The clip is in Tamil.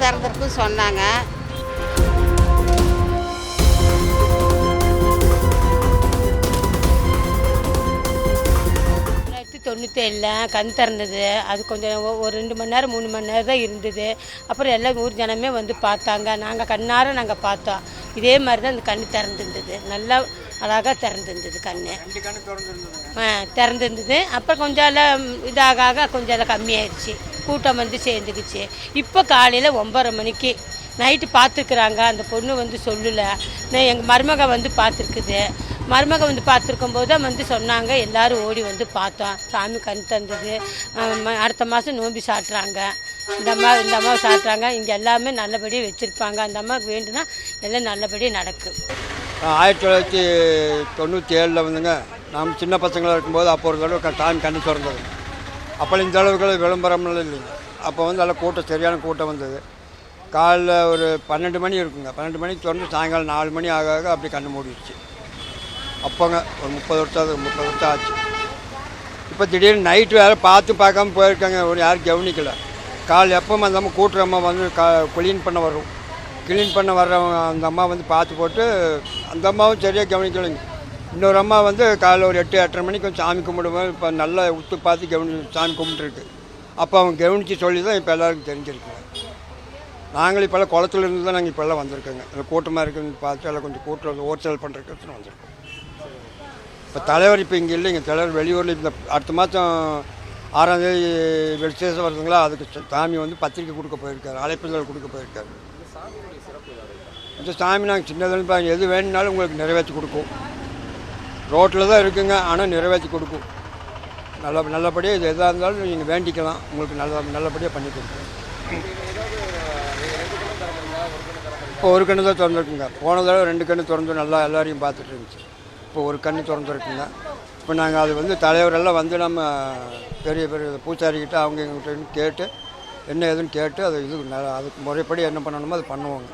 திறந்திருக்குன்னு சொன்னாங்க. 97ல் கண் திறந்தது. அது கொஞ்சம் ஒரு 2 மணி நேரம் 3 மணி நேரம் தான் இருந்தது. அப்புறம் எல்லாம் ஊர் ஜனமே வந்து பார்த்தாங்க. நாங்கள் கண்ணார பார்த்தோம். இதே மாதிரி தான் அந்த கண் திறந்துருந்தது. நல்லா அழகாக திறந்துருந்தது கண் திறந்துருந்தது. அப்புறம் கொஞ்சம் எல்லாம் இதாக கொஞ்சம் எல்லாம் கம்மியாயிடுச்சு. கூட்டம் வந்து சேர்ந்துக்குச்சு. இப்போ காலையில் 9:30 மணிக்கு நைட்டு பார்த்துருக்குறாங்க. அந்த பொண்ணு வந்து சொல்லலை. எங்கள் மருமக வந்து பார்த்துருக்குது. மருமக வந்து பார்த்துருக்கும் போது தான் வந்து சொன்னாங்க. எல்லோரும் ஓடி வந்து பார்த்தோம். சாமி கண் தந்தது. அடுத்த மாதம் நோம்பி சாட்டுறாங்க. இந்த அம்மாவை சாட்டுறாங்க. இங்கே எல்லாமே நல்லபடியாக வச்சுருப்பாங்க. அந்த அம்மாவுக்கு வேண்டுனா எல்லாம் நல்லபடியாக நடக்கும். 1997 வந்துங்க நாம் சின்ன பசங்களாக இருக்கும்போது அப்போ ஒரு தடவை சாமி கண்ணு திறந்தது. அப்போ இந்த அளவுக்கு விளம்பரம்லாம் இல்லைங்க. அப்போ வந்து நல்லா கூட்டம், சரியான கூட்டம் வந்தது. காலைல ஒரு 12 மணி இருக்குங்க. 12 மணிக்கு திறந்து சாயங்காலம் 4 மணி ஆக அப்படி கண்ணு மூடிடுச்சு. அப்போங்க ஒரு 30 வருஷம் ஆச்சு. இப்போ திடீர்னு நைட்டு வேறு பார்க்காம போயிருக்காங்க. யாரும் கவனிக்கலை. கால் எப்போவும் அந்த அம்மா கூட்டுற அம்மா வந்து க்ளீன் பண்ண வரும். க்ளீன் பண்ண வர்றவங்க அந்த அம்மா வந்து பார்த்து போட்டு அந்த அம்மாவும் சரியாக கவனிக்கலைங்க. இன்னொரு அம்மா வந்து காலைல ஒரு 8-8:30 மணிக்கு வந்து சாமி கும்பிடுவோம். இப்போ நல்லா உத்து பார்த்து சாமி கும்பிட்டுருக்கு. அப்போ அவங்க கவனித்து சொல்லி தான் இப்போ எல்லாருக்கும் தெரிஞ்சிருக்குங்க. நாங்கள் இப்போல்லாம் குளத்துல இருந்து தான் நாங்கள் இப்போல்லாம் வந்திருக்கோங்க. கூட்டமாக இருக்குன்னு பார்த்து எல்லாம் கொஞ்சம் கூட்டம் ஹோல்சேல் பண்ணுறதுக்கு வந்திருக்கோம். இப்போ தலைவர் இப்போ இங்கே இல்லைங்க. தலைவர் வெளியூரில் இந்த அடுத்த மாதம் 6ஆம் தேதி விசேஷம் வருதுங்களா, அதுக்கு சாமி வந்து பத்திரிக்கை கொடுக்க போயிருக்காரு, அழைப்புதல் கொடுக்க போயிருக்காரு. இந்த சாமி நாங்கள் சின்னதுன்னு எது வேணும்னாலும் உங்களுக்கு நிறைவேற்றி கொடுக்கும். ரோட்டில் தான் இருக்குங்க, ஆனால் நிறைவேற்றி கொடுக்கும். நல்லபடியாக இது எதாக இருந்தாலும் நீங்கள் வேண்டிக்கலாம், உங்களுக்கு நல்லபடியாக பண்ணி கொடுக்கும். இப்போ ஒரு கண்ணு தான் திறந்துருக்குங்க. போன தடவை 2 கண்ணு திறந்து நல்லா எல்லாரையும் பார்த்துட்டு இருந்துச்சு. இப்போ ஒரு கண்ணு திறந்துருக்குங்க. இப்போ நாங்கள் அது வந்து தலைவரெல்லாம் வந்து நம்ம பெரிய பூசாரிக்கிட்ட அவங்க எங்கள்கிட்ட கேட்டு என்ன ஏதுன்னு கேட்டு அது அதுக்கு முறைப்படி என்ன பண்ணணுமோ அது பண்ணுவோங்க.